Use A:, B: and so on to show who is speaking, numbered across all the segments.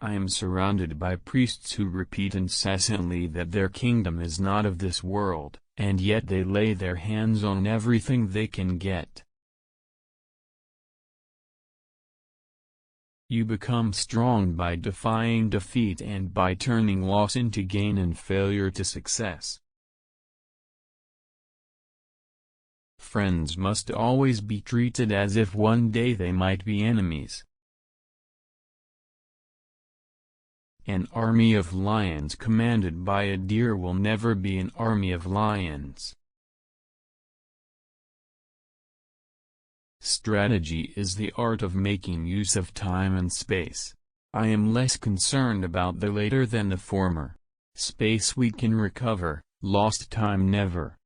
A: I am surrounded by priests who repeat incessantly that their kingdom is not of this world, and yet they lay their hands on everything they can get. You become strong by defying defeat and by turning loss into gain and failure to success. Friends must always be treated as if one day they might be enemies. An army of lions commanded by a deer will never be an army of lions. Strategy is the art of making use of time and space. I am less concerned about the later than the former. Space we can recover, lost time never.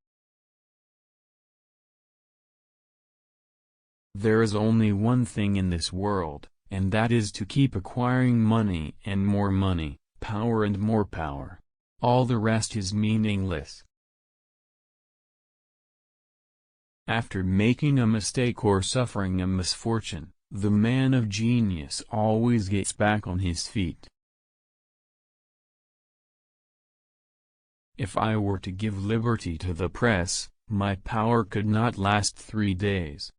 A: There is only one thing in this world, and that is to keep acquiring money and more money, power and more power. All the rest is meaningless. After making a mistake or suffering a misfortune, the man of genius always gets back on his feet. If I were to give liberty to the press, my power could not last 3 days.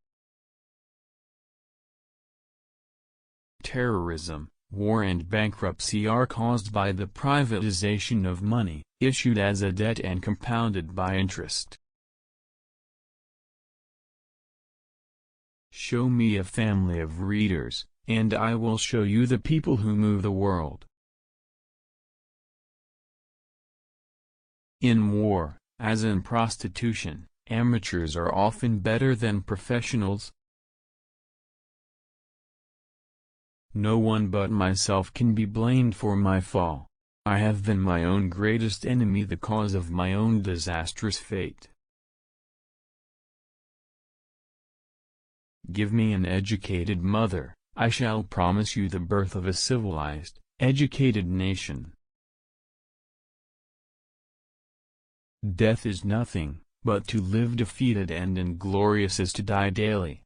A: Terrorism, war and bankruptcy are caused by the privatization of money, issued as a debt and compounded by interest. Show me a family of readers, and I will show you the people who move the world. In war, as in prostitution, amateurs are often better than professionals. No one but myself can be blamed for my fall. I have been my own greatest enemy, the cause of my own disastrous fate. Give me an educated mother, I shall promise you the birth of a civilized, educated nation. Death is nothing, but to live defeated and inglorious is to die daily.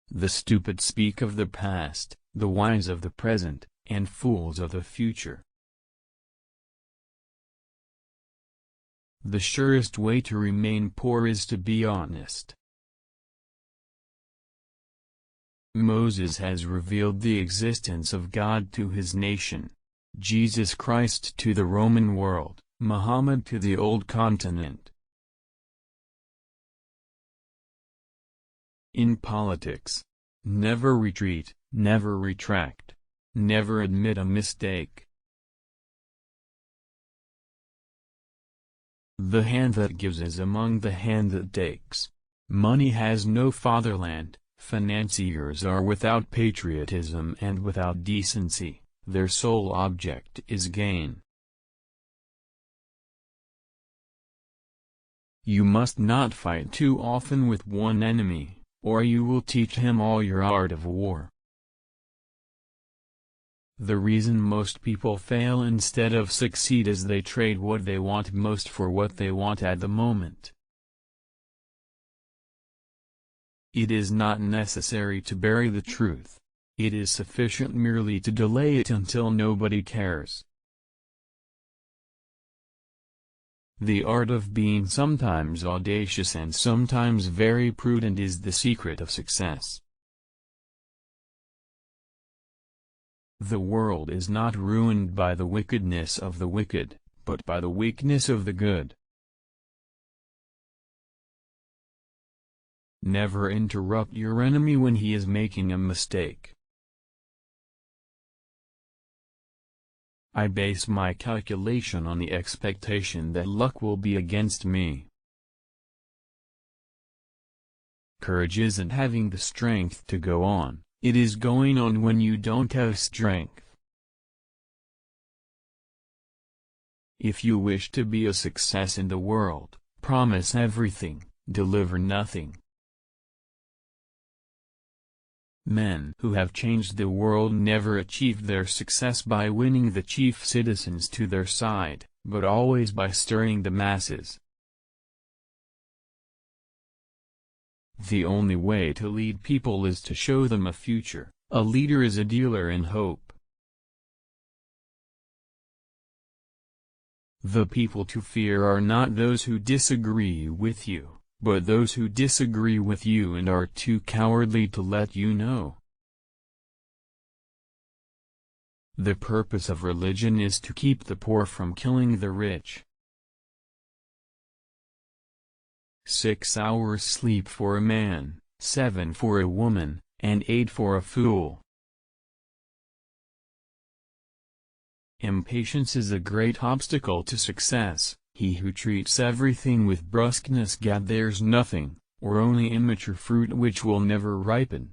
A: The stupid speak of the past, the wise of the present, and fools of the future. The surest way to remain poor is to be honest. Moses has revealed the existence of God to his nation, Jesus Christ to the Roman world, Muhammad to the old continent. In politics, never retreat, never retract, never admit a mistake. The hand that gives is among the hand that takes. Money has no fatherland, financiers are without patriotism and without decency, their sole object is gain. You must not fight too often with one enemy, or you will teach him all your art of war. The reason most people fail instead of succeed is they trade what they want most for what they want at the moment. It is not necessary to bury the truth. It is sufficient merely to delay it until nobody cares. The art of being sometimes audacious and sometimes very prudent is the secret of success. The world is not ruined by the wickedness of the wicked, but by the weakness of the good. Never interrupt your enemy when he is making a mistake. I base my calculation on the expectation that luck will be against me. Courage isn't having the strength to go on. It is going on when you don't have strength. If you wish to be a success in the world, promise everything, deliver nothing. Men who have changed the world never achieved their success by winning the chief citizens to their side, but always by stirring the masses. The only way to lead people is to show them a future, A leader is a dealer in hope. The people to fear are not those who disagree with you, but those who disagree with you and are too cowardly to let you know. The purpose of religion is to keep the poor from killing the rich. 6 hours sleep for a man, 7 for a woman, and 8 for a fool. Impatience is a great obstacle to success. He who treats everything with brusqueness gathers nothing, or only immature fruit which will never ripen.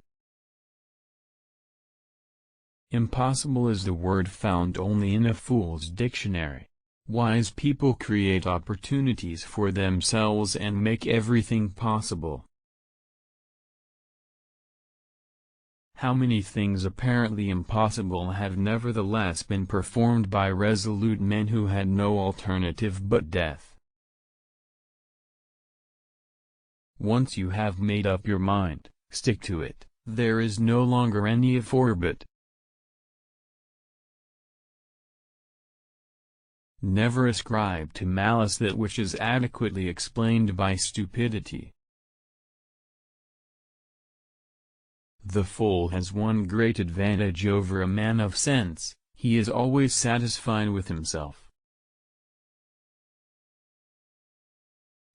A: Impossible is the word found only in a fool's dictionary. Wise people create opportunities for themselves and make everything possible. How many things apparently impossible have nevertheless been performed by resolute men who had no alternative but death. Once you have made up your mind, stick to it. There is no longer any if or but. Never ascribe to malice that which is adequately explained by stupidity. The fool has one great advantage over a man of sense: he is always satisfied with himself.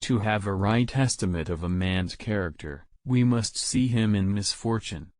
A: To have a right estimate of a man's character, we must see him in misfortune.